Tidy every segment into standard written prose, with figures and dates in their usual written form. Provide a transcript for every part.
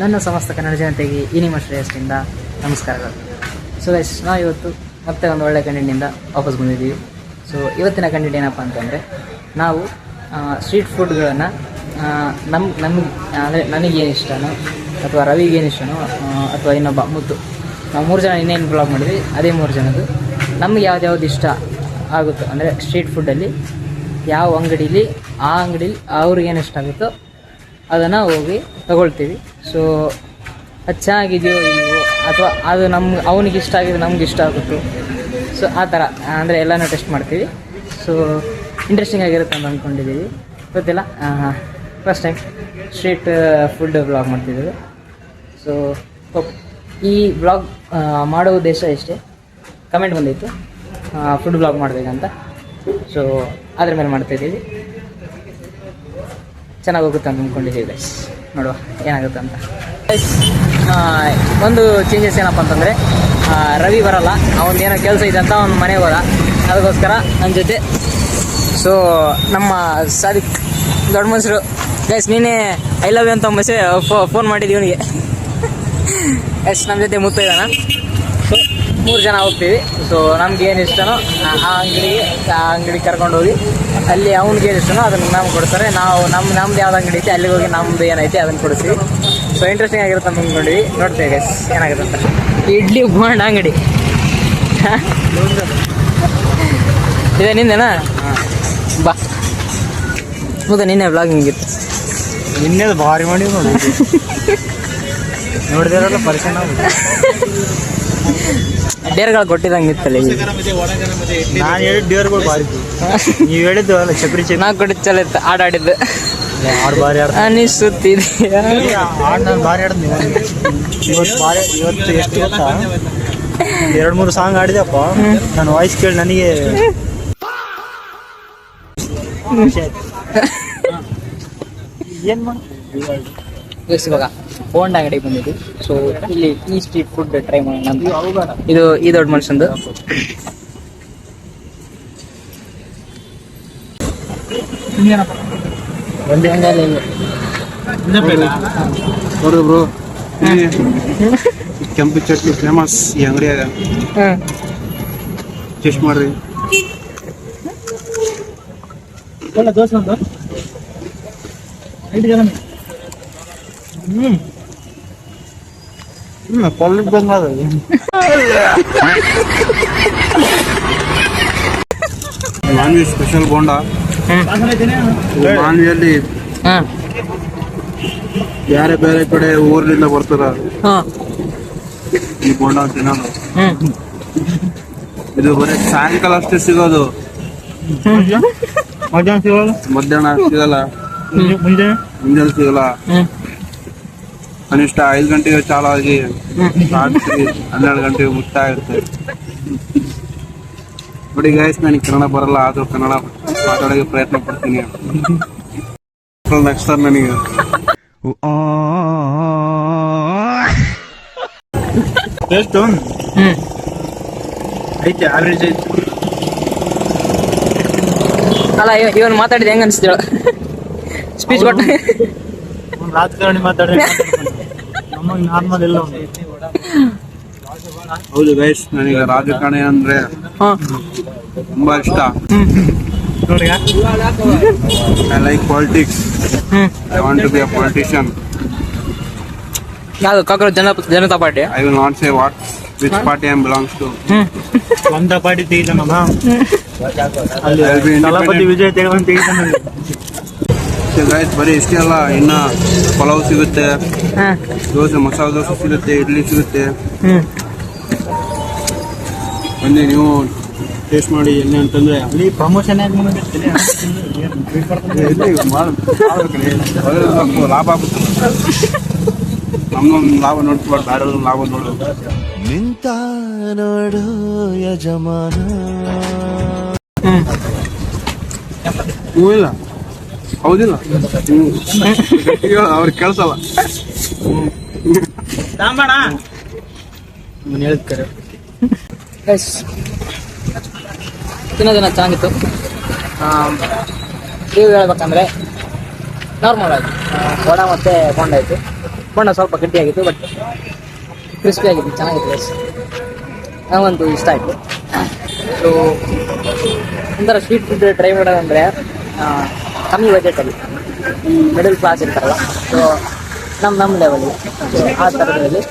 ನನ್ನ ಸಮಸ್ತ ಕನ್ನಡ ಜನತೆಗೆ ಈ ನಿಮ್ಮ ಶ್ರೇಯಸ್ಸಿಂದ ನಮಸ್ಕಾರಗಳು. ಸೊ ಗೈಸ್, ನಾವು ಇವತ್ತು ಮತ್ತೆ ಒಂದು ಒಳ್ಳೆ ಕಂಟೆಂಟಿಂದ ವಾಪಸ್ ಬಂದಿದ್ದೀವಿ. ಸೊ ಇವತ್ತಿನ ಕಂಟೆಂಟ್ ಏನಪ್ಪ ಅಂತಂದರೆ, ನಾವು ಸ್ಟ್ರೀಟ್ ಫುಡ್ಗಳನ್ನು ನಮಗೆ ಅಂದರೆ ನನಗೇನು ಇಷ್ಟನೋ ಅಥವಾ ರವಿಗೇನು ಇಷ್ಟನೋ ಅಥವಾ ಇನ್ನೊಬ್ಬ ಮುತ್ತು, ನಾವು 3 ಜನ ಇನ್ನೇನು ಬ್ಲಾಗ್ ಮಾಡಿದ್ವಿ, ಅದೇ 3 ಜನದ್ದು ನಮ್ಗೆ ಯಾವ್ದು ಇಷ್ಟ ಆಗುತ್ತೋ, ಅಂದರೆ ಸ್ಟ್ರೀಟ್ ಫುಡ್ಡಲ್ಲಿ ಯಾವ ಅಂಗಡೀಲಿ ಆ ಅಂಗಡೀಲಿ ಅವ್ರಿಗೇನು ಇಷ್ಟ ಆಗುತ್ತೋ ಅದನ್ನು ಹೋಗಿ ತಗೊಳ್ತೀವಿ. ಸೊ ಅದು ಚೆನ್ನಾಗಿದೆಯೋ ಇಲ್ವೋ ಅಥವಾ ಅದು ಅವನಿಗೆ ಇಷ್ಟ ಆಗಿದ್ದು ನಮ್ಗೆ ಇಷ್ಟ ಆಗುತ್ತೋ, ಸೊ ಆ ಥರ ಅಂದರೆ ಎಲ್ಲನೂ ಟೆಸ್ಟ್ ಮಾಡ್ತೀವಿ. ಸೊ ಇಂಟ್ರೆಸ್ಟಿಂಗ್ ಆಗಿರುತ್ತೆ ಅಂತ ಅಂದ್ಕೊಂಡಿದ್ದೀವಿ. ಗೊತ್ತಿಲ್ಲ, first time street food blog ಮಾಡ್ತಿದ್ದೀವಿ. ಸೊ ಈ ಬ್ಲಾಗ್ ಮಾಡೋ ಉದ್ದೇಶ ಇಷ್ಟೇ, ಕಮೆಂಟ್ ಬಂದಿತ್ತು ಫುಡ್ ಬ್ಲಾಗ್ ಮಾಡಬೇಕಂತ. ಸೊ ಅದ್ರ ಮೇಲೆ ಮಾಡ್ತಾಯಿದ್ದೀವಿ. ಚೆನ್ನಾಗಿ ಹೋಗುತ್ತೆ ಅಂತ ಅಂದ್ಕೊಂಡಿದ್ದೀವಿ ಗೈಸ್, ನೋಡುವ ಏನಾಗುತ್ತೆ ಅಂತ. ಗೈಸ್, ಒಂದು ಚೇಂಜಸ್ ಏನಪ್ಪ ಅಂತಂದರೆ, ರವಿ ಬರಲ್ಲ, ಅವನದೇನೋ ಕೆಲಸ ಇದೆ ಅಂತ ಅವ್ನು ಮನೆಗೆ ಹೋದ, ಅದಕ್ಕೋಸ್ಕರ ನನ್ನ ಜೊತೆ ಸೊ ನಮ್ಮ ಸಾದಿಕ್ ದೊಡ್ಡ ಮನುಷ್ಯರು. ಗೈಸ್, ನೀನೇ ಐ ಲವ್ ಯು ಅಂತ ಫೋನ್ ಮಾಡಿದ್ದೀವಿ ಇವನಿಗೆ. ಗೈಸ್, ನಮ್ಮ ಜೊತೆ ಮುತ್ತ ಇದ್ದಾನ. ಸೊ 3 ಜನ ಹೋಗ್ತೀವಿ. ಸೊ ನಮ್ಗೆ ಏನು ಇಷ್ಟನೋ ಆ ಅಂಗಡಿಗೆ ಕರ್ಕೊಂಡು ಹೋಗಿ ಅಲ್ಲಿ ಅವ್ನಿಗೆ ಏನು ಇಷ್ಟನೋ ಅದನ್ನು ನಮ್ಗೆ ಕೊಡ್ತಾರೆ. ನಾವು ನಮ್ದು ಯಾವ್ದು ಅಂಗಡಿ ಐತೆ ಅಲ್ಲಿಗೆ ಹೋಗಿ ನಮ್ದು ಏನೈತೆ ಅದನ್ನು ಕೊಡಿಸ್ತೀವಿ. ಸೊ ಇಂಟ್ರೆಸ್ಟಿಂಗ್ ಆಗಿರುತ್ತೆ ಅಂತ ಅಂದ್ಕೊಂಡಿವಿ. ನೋಡ್ತೇವೆ ಗೈಸ್ ಏನಾಗುತ್ತೆ ಅಂತ. ಇಡ್ಲಿ ಬೋಂಡ ಅಂಗಡಿ ಇದೆ ನಿಂದೇನಾ? ಬಾ ಹೌದಾ, ನಿನ್ನೆ ಬ್ಲಾಗಿಂಗ್ ಇತ್ತು. ನಿನ್ನೆ ಭಾರಿ ಮಾಡಿ ನೋಡಿದಿರಲ್ಲ ಪರಿಚಯ. ಡೇರ್ಗಳು ಕೊಟ್ಟಿದಂಗೆ ಇತ್ತಲ್ಲ. ನಾನು ಹೇಳಿದ ಡೇರ್ಗಳು ಭಾರಿ, ನೀವು ಹೇಳಿದ್ದು ಅಲ್ಲ ಚಕ್ರಿ ನಾನು ಕೊಟ್ಟಿದ್ದು ಚಲೋ ಇತ್ತು. ಆಡಿದ್ದು ಹಾಡು ಭಾರಿ ಅನಿಸುತ್ತಿದೆ. ಹಾಡು ನಾನು ಭಾರಿ ಆಡಿದ್ನಿ ಇವತ್ತು ಎಷ್ಟು ಗೊತ್ತಾ, 2-3 ಸಾಂಗ್ ಆಡಿದೆಪ್ಪ. ನನ್ನ ವಾಯ್ಸ್ ಕೇಳಿ ನನಗೆ ಏನು ಮಾಡಿ ಇವಾಗ ಬೋಂಡ ಅಂಗಡಿಗೆ ಬಂದಿದ್ದು. ಸೊ ಇಲ್ಲಿ ಈ ಸ್ಟ್ರೀಟ್ ಫುಡ್ ಟ್ರೈ ಮಾಡೋಣ ಅಂತ. ಇದು ಈ ದೊಡ್ಡ ಮನುಷ್ಯಂದು. ಒಂದು ನೋಡು ಬ್ರೋ, ಕೆಂಪು ಚಟ್ನಿ ಫೇಮಸ್ ಈ ಅಂಗಡಿಯಾಗ. ಟೇಸ್ಟ್ ಮಾಡ್ರಿ. ದೋಸೆ ಒಂದು 5 ಜನ. ಪಲ್ಲೆ ಬಂದ ಮಾನ್ವಿ ಸ್ಪೆಷಲ್ ಬೋಂಡ. ಮಾನ್ವಿಯಲ್ಲಿ ಬೇರೆ ಬೇರೆ ಕಡೆ ಊರ್ಲಿಂದ ಬರ್ತಾರ ಈ ಬೋಂಡ ತಿನ್ನೋದು. ಇದು ಬರೀ ಸಾಯಂಕಾಲ ಅಷ್ಟೇ ಸಿಗೋದು, ಮಧ್ಯಾಹ್ನ ಸಿಗಲ್ಲ, ಮುಂಜಾನೆ ಸಿಗಲ್ಲ. ಕನಿಷ್ಠ 5 ಗಂಟೆಗೆ ಚಾಲು ಆಗಿ ರಾತ್ರಿ 12 ಗಂಟೆಗೆ ಮುಕ್ತಾ ಇರುತ್ತೆ. ನೋಡಿ ಗೈಸ್, ನನಗೆ ಕನ್ನಡ ಬರಲ್ಲ, ಆದ್ರೂ ಕನ್ನಡ ಮಾತಾಡೋಕೆ ಪ್ರಯತ್ನ ಪಡ್ತೀನಿ. ನೆಕ್ಸ್ಟ್ ಟೈಮ್ ನನಗೆ ಎಷ್ಟು ಐತೆ, ಆವ್ರೇಜ್ ಐತೆ ಅಲ್ಲ. ಇವನು ಮಾತಾಡಿದ ಹೆಂಗ ಅನಿಸ್ತೀಳ? ಸ್ಪೀಚ್ ಕೊಟ್ಟ ರಾಜಕಾರಣಿ ಮಾತಾಡಿ ನಮಗೆ ನಾರ್ಮಲ್ ಇಲ್ಲ. ಹೌದು ಗೈಸ್, ನನಗೆ ರಾಜಕಾರಣಿ ಅಂದ್ರೆ ತುಂಬಾ ಇಷ್ಟ. I like politics. I want to be a politician. ಯಾವುದು? Congress Janata party? I will not say what which party I belongs to. ಒಂದ ಪಾರ್ಟಿ ತೆಗಿತಾನಲ್ಲ, ತಲಪತಿ ವಿಜಯ್ ತೆಗಿತಾನ. ಗೈಸ್, ಬರೀ ಇಷ್ಟೇ ಅಲ್ಲ, ಇನ್ನ ಪಲಾವ್ ಸಿಗುತ್ತೆ, ದೋಸೆ, ಮಸಾಲೆ ದೋಸೆ ಸಿಗುತ್ತೆ, ಇಡ್ಲಿ ಸಿಗುತ್ತೆ. ಬನ್ನಿ ನೀವು ಟೇಸ್ಟ್ ಮಾಡಿ. ಎಲ್ಲಿ ಅಂತಂದ್ರೆ ಅಲ್ಲಿ ಪ್ರಮೋಷನ್ ಲಾಭ ಆಗುತ್ತೆ. ನಮ್ದೊಂದು ಲಾಭ ನೋಡ್ಕೊಬಾರ್ದು, ಬೇರೆ ಲಾಭ ನೋಡೋದು. ನಿಂತ ನೋಡು ಯಜಮಾನ. ಇಲ್ಲ ಹೌದಿಲ್ಲ, ಅವ್ರಿಗೆ ಕೇಳಿಸಲ್ಲ. ಹೇಳ್ತಾರೆ ತಿನ್ನೋದಿನ ಚೆನ್ನಾಗಿತ್ತು. ರಿವ್ಯೂ ಹೇಳ್ಬೇಕಂದ್ರೆ ನಾರ್ಮಲ್ ಆಗಿ ವಡ ಮತ್ತು ಬೋಂಡ ಆಯಿತು. ಬಣ್ಣ ಸ್ವಲ್ಪ ಗಟ್ಟಿಯಾಗಿತ್ತು, ಬಟ್ ಕ್ರಿಸ್ಪಿ ಆಗಿತ್ತು, ಚೆನ್ನಾಗಿತ್ತು ಗೈಸ್. ನನಗಂತೂ ಇಷ್ಟ ಆಯಿತು. ಸೊ ಒಂಥರ ಸ್ಟ್ರೀಟ್ ಫುಡ್ ಟ್ರೈ ಮಾಡೋದಂದರೆ ಕಮ್ಮಿ ಬಜೆಟಲ್ಲಿ ಮಿಡಲ್ ಕ್ಲಾಸ್ ಇರ್ತಾರಲ್ಲ, ಸೊ ನಮ್ಮ ಲೆವೆಲ್, ಸೊ ಆ ಥರದಲ್ಲಿ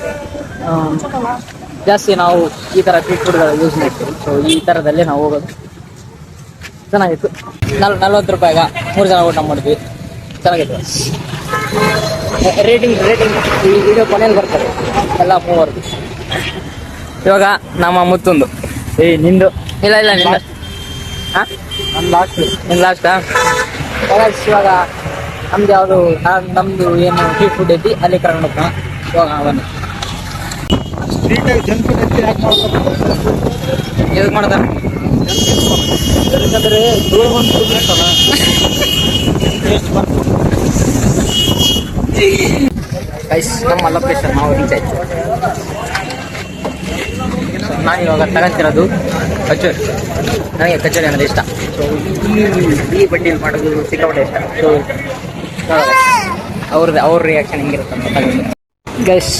ಜಾಸ್ತಿ ನಾವು ಈ ಥರ ಸ್ಟ್ರೀಟ್ ಫುಡ್ಗಳು ಯೂಸ್ ಮಾಡ್ತೀವಿ. ಸೊ ಈ ಥರದಲ್ಲೇ ನಾವು ಹೋಗೋದು. ಚೆನ್ನಾಗಿತ್ತು. 40 ರೂಪಾಯಿಗೆ 3 ಜನ ಊಟ ಮಾಡಿದ್ವಿ. ಚೆನ್ನಾಗಿತ್ತು. ರೇಟಿಂಗ್ ಈ ವಿಡಿಯೋ ಕೊನೆಯಲ್ಲಿ ಬರ್ತದೆ ಎಲ್ಲ ಮೂವರ್ದು. ಇವಾಗ ನಮ್ಮ ಮುತ್ತೊಂದು ನಿಂದು ಇಲ್ಲ ನಿಂದು ಹಾಂ ನನ್ನ ಲಾಸ್ಟಾ ಇವಾಗ ನಮ್ದು ಯಾವುದು ನಮ್ಮದು ಏನು ಸ್ಟ್ರೀಟ್ ಫುಡ್ ಐತಿ ಅಲ್ಲಿ ಕರ್ಕೊಂಡು ಹೋಗ್ತಾನ. ಇವಾಗ ಅವನು ಎದಕ್ಕೆ ಮಾಡ್ತಾರೆ ಯಾಕಂದರೆ ಗೈಸ್ ನಮ್ಮ ಲೊಕೇಶನ್ ನಾವು ರೀಚ್ ಆಯ್ತು. ನಾನು ಇವಾಗ ತಗೊಂತಿರೋದು ಕಚೋರಿ. ನನಗೆ ಕಚೋರಿ ಅಂದರೆ ಇಷ್ಟ. ಸೊ ಈ ಬಡ್ಡಿಯಲ್ಲಿ ಮಾಡೋದು ಸಿಕ್ಕಾಪಟ್ಟೆ ಇಷ್ಟ. ಸೊ ಅವ್ರ ರಿಯಾಕ್ಷನ್ ಹೆಂಗಿರುತ್ತೆ ಅಂತ ತಗೊಂಡು ಗೈಸ್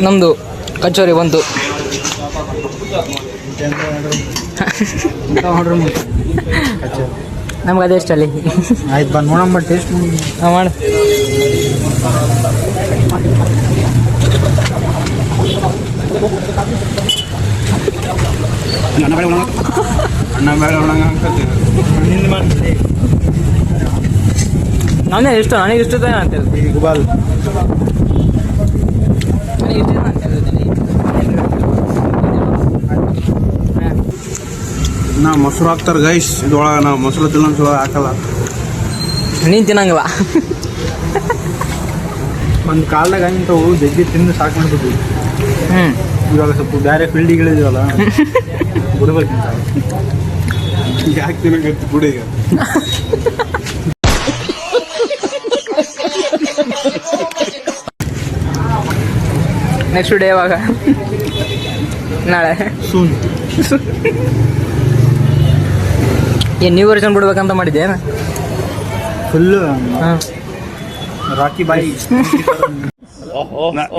ನಮ್ಮದು ಕಚೋರಿ ಬಂತು. ನಮ್ಗೆ ಅದೇ ಇಷ್ಟ ಅಲ್ಲಿ. ಆಯ್ತು ಬಂದು ನೋಡಮ್ಮ ಟೇಸ್ಟ್ ಮಾಡು. ನಾನೇ ಇಷ್ಟ, ನನಗೆ ಇಷ್ಟ ಅಂತ ಹೇಳ್ತೀನಿ. ಗುಬಾಲ್ ನನಗೆ ಇಷ್ಟ ಅಂತ ಹೇಳ್ತೀನಿ. ನಾ ಮೊಸರು ಹಾಕ್ತಾರೆ ಗೈಸ್ ಇದ್ರೊಳಗೆ. ನಾವು ಮೊಸರು ತಿನ್ನೋ ಹಾಕಲ್ಲ. ನೀನು ತಿನ್ನಂಗಿಲ್ಲ. ಒಂದು ಕಾಲದಾಗ ಹಂಗಿಂತವು ಜಗ್ಗಿ ತಿಂದು ಸಾಕು ಮಾಡ್ತಿದ್ವಿ. ಇವಾಗ ಸ್ವಲ್ಪ ಬೇರೆ ಫೀಲ್ಡಿಗಳಿದೀವಲ್ಲ ಬಿಡ್ಬೇಕಿಂತ ಯಾಕೆ ತಿನ್ನಕತ್ತಿ ಬಿಡಿ ಈಗ. ನೆಕ್ಸ್ಟ್ ಡೇ ಯಾವಾಗ? ನಾಳೆ ಸೂನ್. ಏನು ನ್ಯೂ ವರ್ಷನ್ ಬಿಡ್ಬೇಕಂತ ಮಾಡಿದ್ದೆ? ಫುಲ್ಲು ಹಾಂ ರಾಕಿ ಬಾಯಿ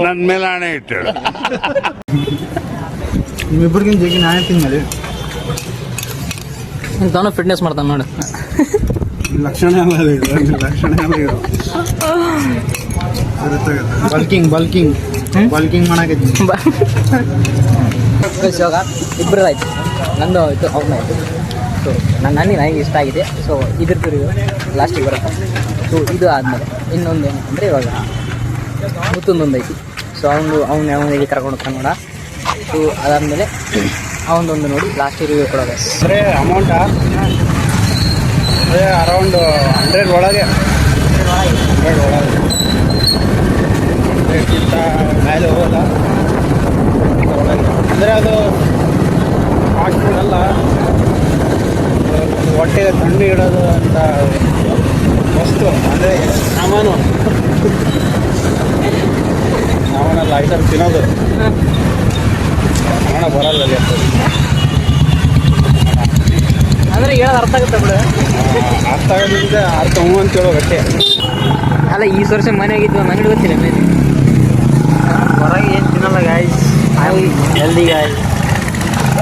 ನನ್ನ ಮೇಲೆ ಹಣೆ ಇಟ್ಟು ನಿಮ್ಮಿಬ್ಬರಿಗಿಂತ ಜಗ್ಗಿ ನಾನೇ ತಿಂದ್ಮೇಲೆ ತಾನು ಫಿಟ್ನೆಸ್ ಮಾಡ್ತಾನೆ ನೋಡು. ಲಕ್ಷಣ ಎಲ್ಲ ಇದು, ಲಕ್ಷಣ ಎಲ್ಲ ಇದು. ಬಲ್ಕಿಂಗ್ ಮಾಡಾಕೈತಿ. ಇವಾಗ ಇಬ್ಬರು ಆಯಿತು, ನಂದು ಆಯಿತು, ಅವ್ನಾಯಿತು. ಸೊ ನನಗೆ ಇಷ್ಟ ಆಗಿದೆ. ಸೊ ಇದ್ರದ್ದು ರಿವ್ಯೂ ಲಾಸ್ಟಿಗೆ ಬರುತ್ತೆ. ಸೊ ಇದು ಆದಮೇಲೆ ಇನ್ನೊಂದು ಏನಂದರೆ ಇವಾಗ ಮುತ್ತೊಂದೊಂದು ಐತಿ. ಸೊ ಅವನಿಗೆ ಕರ್ಕೊಂಡು ಹೋಗ್ತಾನೆ ನೋಡ. ಸೊ ಅದಾದಮೇಲೆ ಅವನದೊಂದು ನೋಡಿ ಲಾಸ್ಟಿಗೆ ರಿವ್ಯೂ ಕೊಡೋದು. ಅಂದರೆ ಅಮೌಂಟಾ ಅರೌಂಡ್ 100 ಒಳಗೆ ರೇಟ್ಗಿಂತ ಮೇಲೆ ಹೋಗೋಲ್ಲ ಒಳಗೆ. ಅಂದರೆ ಅದು ಫಾಸ್ಟ್ ಫುಡ್ ಅಲ್ಲ, ಹೊಟ್ಟೆಗೆ ತಣ್ಣು ಇಡೋದು ಅಂತ ವಸ್ತು. ಅಂದರೆ ಸಾಮಾನಲ್ಲ ಐಟಮ್ ತಿನ್ನೋದು ಹಣ ಬರಲ್ಲ ಅಲ್ಲಿ. ಅಂದರೆ ಹೇಳೋದು ಅರ್ಥ ಆಗುತ್ತೆ ಬಿಡು. ಅರ್ಥ ಆಗೋದ್ರಿಂದ ಅರ್ಥ ಹ್ಞೂ ಅಂತ ಹೇಳೋ ಗಟ್ಟೆ. ಅಲ್ಲ ಈ ವರ್ಷ ಮನೆಯಾಗಿದ್ದು ಒಂದು ಅಂಗಡಿ ಗೊತ್ತಿಲ್ಲ ಮೇಲೆ ಹೊರಗೆ ಏನು ತಿನ್ನಲ್ಲ guys. Healthy guys,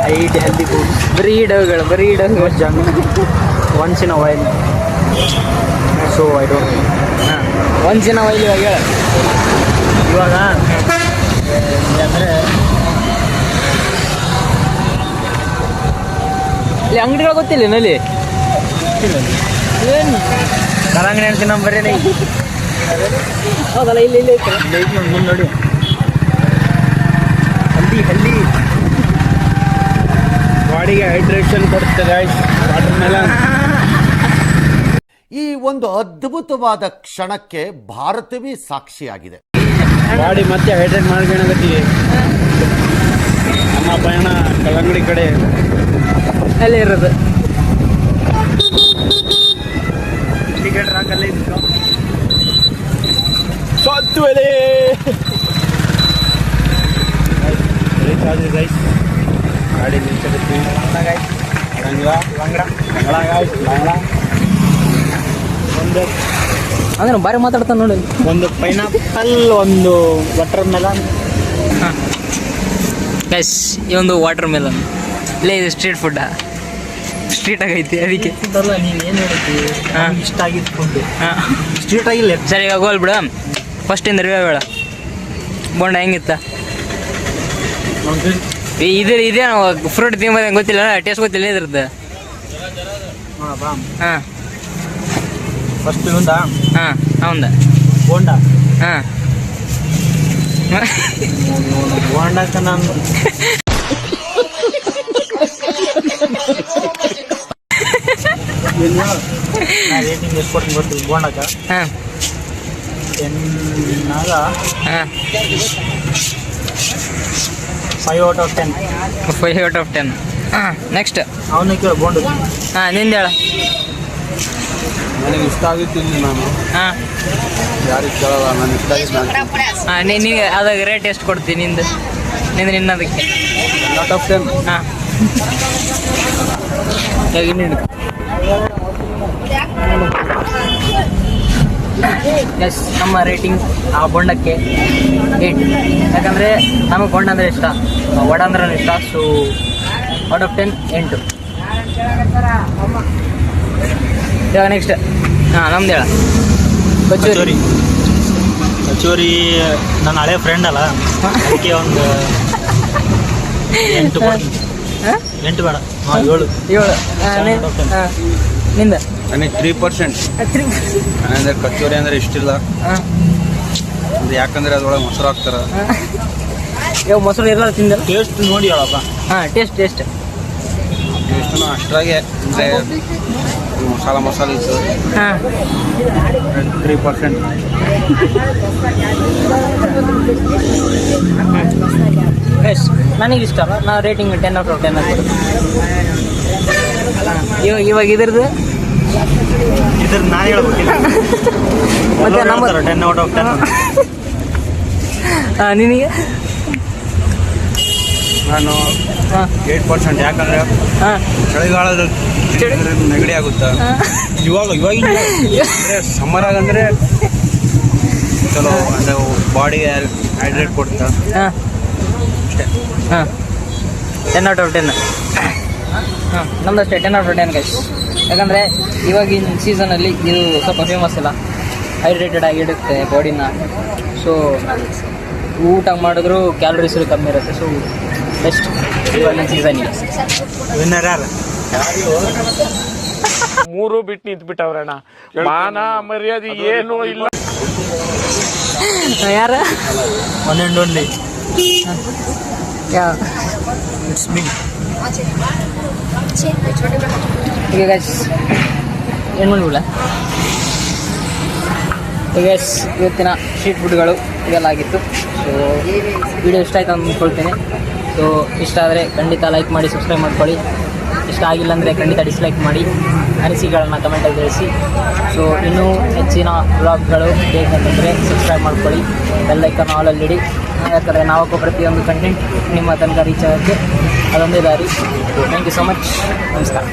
I eat healthy food. ಬರೀ ಡವ್ಗಳು junk once in a while. So I don't. ಹಾಂ ಒಂದು ಜನ ಒಯ್ಲಿ ಇವಾಗ ಹೇಳ. ಇವಾಗ ಅಂದರೆ ಇಲ್ಲಿ ಅಂಗಡಿಗಳು ಗೊತ್ತಿಲ್ಲ ನಲ್ಲಿ ಏನು ಕಲ್ಲಂಗಡಿ ಹಣ್ಣು ತಿನ್ನೋ ಬರೀ ಹೌದಲ್ಲ ಇಲ್ಲಿ ಮುಂದೆ ನೋಡಿ ಹಲ್ಲಿ ಬಾಡಿಗೆ ಹೈಡ್ರೇಷನ್ ಕೊಡುತ್ತೆ ಗಾಯ್ಸ್. Water melon. ಈ ಒಂದು ಅದ್ಭುತವಾದ ಕ್ಷಣಕ್ಕೆ ಭಾರತವೇ ಸಾಕ್ಷಿಯಾಗಿದೆ. ಬಾಡಿ ಮತ್ತೆ ಹೈಡ್ರೇಟ್ ಮಾಡ್ಕೊಳ್ಳೋಗತ್ತಿಗೆ. ನಮ್ಮ ಪಯಣ ಕಲ್ಲಂಗಡಿ ಕಡೆ ಅಲ್ಲೇ ಇರೋದು. ಟಿಕೆಟ್ ರಾಕಲ್ಲೇ ಇತ್ತು ಸತ್ತುವಲೆ ಗೈಸ್. ಗಾಡಿ ನಿಲ್ಸಕತ್ತೀವಿ. ಲಂಗ್ರ ಲಂಗ್ರ ಗಾಯ್ಸ್ ಲಂಗ್ರ ಒಂದು ಅಂದ್ರೆ ಬಾರಿ ಮಾತಾಡ್ತಾನೆ ನೋಡಿ. ಒಂದು ಪೈನಾಪಲ್, ಒಂದು ವಾಟರ್ ಮೆಲನ್. ಹಾಂ ಗೈಸ್, ಈ ಒಂದು ವಾಟರ್ ಮೆಲನ್ ಇಲ್ಲೇ ಇದು ಸ್ಟ್ರೀಟ್ ಫುಡ್ಡಾ? ಸ್ಟ್ರೀಟ್ ಆಗೈತಿ ಅದಕ್ಕೆ ಇದಲ್ಲ ನೀನು ಏನು ಹೇಳಿದ್ವಿ. ಹಾಂ. ಇಷ್ಟ ಆಗಿದ್ದು ಫುಡ್ ಹಾಂ ಸ್ಟ್ರೀಟ್ ಆಗಿಲ್ಲ. ಸರಿ, ಇವಾಗ ಹೋಲ್ ಬಿಡು. ಫಸ್ಟಿಂದ ರಿವ್ಯೂ ಬೇಡ. ಬೋಂಡ ಹೆಂಗಿತ್ತ? ಇದೇ ಫ್ರೂಟ್ ತಿಂಬೋದು ಗೊತ್ತಿಲ್ಲ, ಟೇಸ್ಟ್ ಗೊತ್ತಿಲ್ಲ ಇದ್ರದ್ದು. ನೋಡಪ್ಪ, ಹಾಂ ಫಸ್ಟ್ ಇವಂದ ಹಾಂ ಹೌದಾ ಬೋಂಡ. ಹಾಂ ಬೋಂಡಕ್ಕೆ ನಾನು ರೇಟಿಂಗ್ ಎಷ್ಟು ಕೊಡ್ತೀನಿ ಗೊತ್ತಿಲ್ಲ ಬೋಂಡಕ್ಕೆ. ಹಾಂ 10 ಹಾಂ 5 out of 10. 5 out of 10. ಹಾಂ ನೆಕ್ಸ್ಟ್ ಅವನೇ ಕೇಳ ಬೋಂಡ. ಹಾಂ ನಿಂದು ಹೇಳ. ನನಗೆ ಇಷ್ಟ ಆಗಿತ್ತು ಇಲ್ಲಿ ನಾನು ಹಾಂ ಯಾರಿಗೆ ಕೇಳಲ್ಲ, ನಾನು ಇಷ್ಟ ಆಗಿದ್ದು ನಾನು ಹಾಂ ನೀನು ಅದಾಗ ರೇಟ್ ಎಷ್ಟು ಕೊಡ್ತೀನಿ ನಿಂದು ನಿನ್ನದಕ್ಕೆ? Out of 10. ಹಾಂ ಎಸ್, ನಮ್ಮ ರೇಟಿಂಗ್ ಆ ಬೊಂಡಕ್ಕೆ 8. ಯಾಕಂದರೆ ನಮಗೆ ಬೊಂಡ ಅಂದರೆ ಇಷ್ಟ, ವಡ ಅಂದ್ರೆ ಇಷ್ಟ. So out of 10 8. ಇವಾಗ ನೆಕ್ಸ್ಟ್ ಹಾಂ ನಮ್ದು ಹೇಳ. ಕಚೋರಿ. ಕಚೋರಿ ನನ್ನ ಹಳೆ ಫ್ರೆಂಡ್ ಅಲ್ಲ, ಅದಕ್ಕೆ ಒಂದು 8 ಕೊಡ್ತೀನಿ. 8 ಬೇಡ, 7. 7 ಹಾಂ ನಿಂದ ನನಗೆ 3%. ಅಂದರೆ ಕಚೋರಿ ಅಂದರೆ ಇಷ್ಟಿಲ್ಲ, ಹಾಂ ಅದು ಯಾಕಂದರೆ ಅದ್ರೊಳಗೆ ಮೊಸರು ಹಾಕ್ತಾರೆ. ಇವಾಗ ಮೊಸರು ಎಲ್ಲ ತಿಂದ ಟೇಸ್ಟ್ ನೋಡಿ ಹೇಳಪ್ಪ. ಹಾಂ ಟೇಸ್ಟ್ ಟೇಸ್ಟು ಅಷ್ಟ್ರಾಗೆ, ಅಂದರೆ ಮಸಾಲ ಇತ್ತು. ಹಾಂ 3%. ಎಸ್ ನನಗಿಷ್ಟ ಅಲ್ಲ, ನಾವು ರೇಟಿಂಗ್ 10 out of 10 ಅಂತ. ಇವಾಗ ಇದ್ರದ್ದು ನಾನು ಹೇಳ್ಬೇಕಿಲ್ಲ. ಮತ್ತೆ ನಮ್ಮ 10 out of 10. ಹಾಂ ನಿನಗೆ? ನಾನು ಹಾಂ 8%. ಯಾಕಂದರೆ ಹಾಂ ಚಳಿಗಾಲದಲ್ಲಿ ನೆಗಡಿ ಆಗುತ್ತೆ. ಇವಾಗಿನ ಅಂದರೆ ಸಮ್ಮರ್ ಆಗಂದರೆ ಚಲೋ, ಅಂದರೆ ಬಾಡಿಗೆ ಹೈಡ್ರೇಟ್ ಕೊಡ್ತಾ ಹಾಂ ಅಷ್ಟೇ. ಹಾಂ 10 out of 10. ಹಾಂ ನಮ್ದು ಅಷ್ಟೇ 10 out of 10 ಗೈಸ್. ಯಾಕಂದರೆ ಇವಾಗಿನ ಸೀಸನಲ್ಲಿ ಇದು ಸ್ವಲ್ಪ ಫೇಮಸ್ ಇಲ್ಲ, ಹೈಡ್ರೇಟೆಡ್ ಆಗಿಡುತ್ತೆ ಬಾಡಿನ. ಸೊ ಊಟ ಮಾಡಿದ್ರೂ ಕ್ಯಾಲರೀಸ್ ಕಮ್ಮಿ ಇರುತ್ತೆ. ಸೊ ಬೆಸ್ಟ್ ಇವಾಗಿನ ಸೀಸನ್ಗೆ. ವಿನ್ನರ್ ಯಾರು? 3 ಬಿಟ್ಟು ನಿಂತ್ಬಿಟ್ಟವ್ರಣ್ಣ. ಮಾನ ಮರ್ಯಾದೆ ಏನೂ ಇಲ್ಲ. ಯಾರು? ಒನ್ ಆ್ಯಂಡ್ ಓನ್ಲಿ ಯಾವ ಇಟ್ಸ್ ಮೀ. ಈಗ ಗೈಸ್ ಏನು ಮಾಡಿಬಿಡ. ಈಗ ಗೈಸ್ ಇವತ್ತಿನ ಸ್ಟ್ರೀಟ್ ಫುಡ್ಗಳು ಇವೆಲ್ಲ ಆಗಿತ್ತು. ಸೊ ವಿಡಿಯೋ ಇಷ್ಟ ಆಯ್ತು ಅಂದ್ಕೊಳ್ತೇನೆ. ಸೊ ಇಷ್ಟ ಆದರೆ ಖಂಡಿತ ಲೈಕ್ ಮಾಡಿ, ಸಬ್ಸ್ಕ್ರೈಬ್ ಮಾಡ್ಕೊಳ್ಳಿ. ಇಷ್ಟ ಆಗಿಲ್ಲ ಅಂದರೆ ಖಂಡಿತ ಡಿಸ್ಲೈಕ್ ಮಾಡಿ, ಅನಿಸಿಕೆಗಳನ್ನ ಕಮೆಂಟಲ್ಲಿ ತಿಳಿಸಿ. ಸೊ ಇನ್ನೂ ಹೆಚ್ಚಿನ ವ್ಲಾಗ್ಗಳು ಬೇಕಂತಂದರೆ ಸಬ್ಸ್ಕ್ರೈಬ್ ಮಾಡ್ಕೊಳ್ಳಿ, ಬೆಲ್ ಐಕಾನ್ ಆಲಲ್ಲಿ ಇಡಿ. ಯಾಕಂದರೆ ನಾವು ಪ್ರತಿಯೊಂದು ಕಂಟೆಂಟ್ ನಿಮ್ಮ ತನಕ ರೀಚ್ ಆಗೋಕ್ಕೆ ಅದೊಂದೇ ದಾರಿ. Thank you so much. ನಮಸ್ಕಾರ.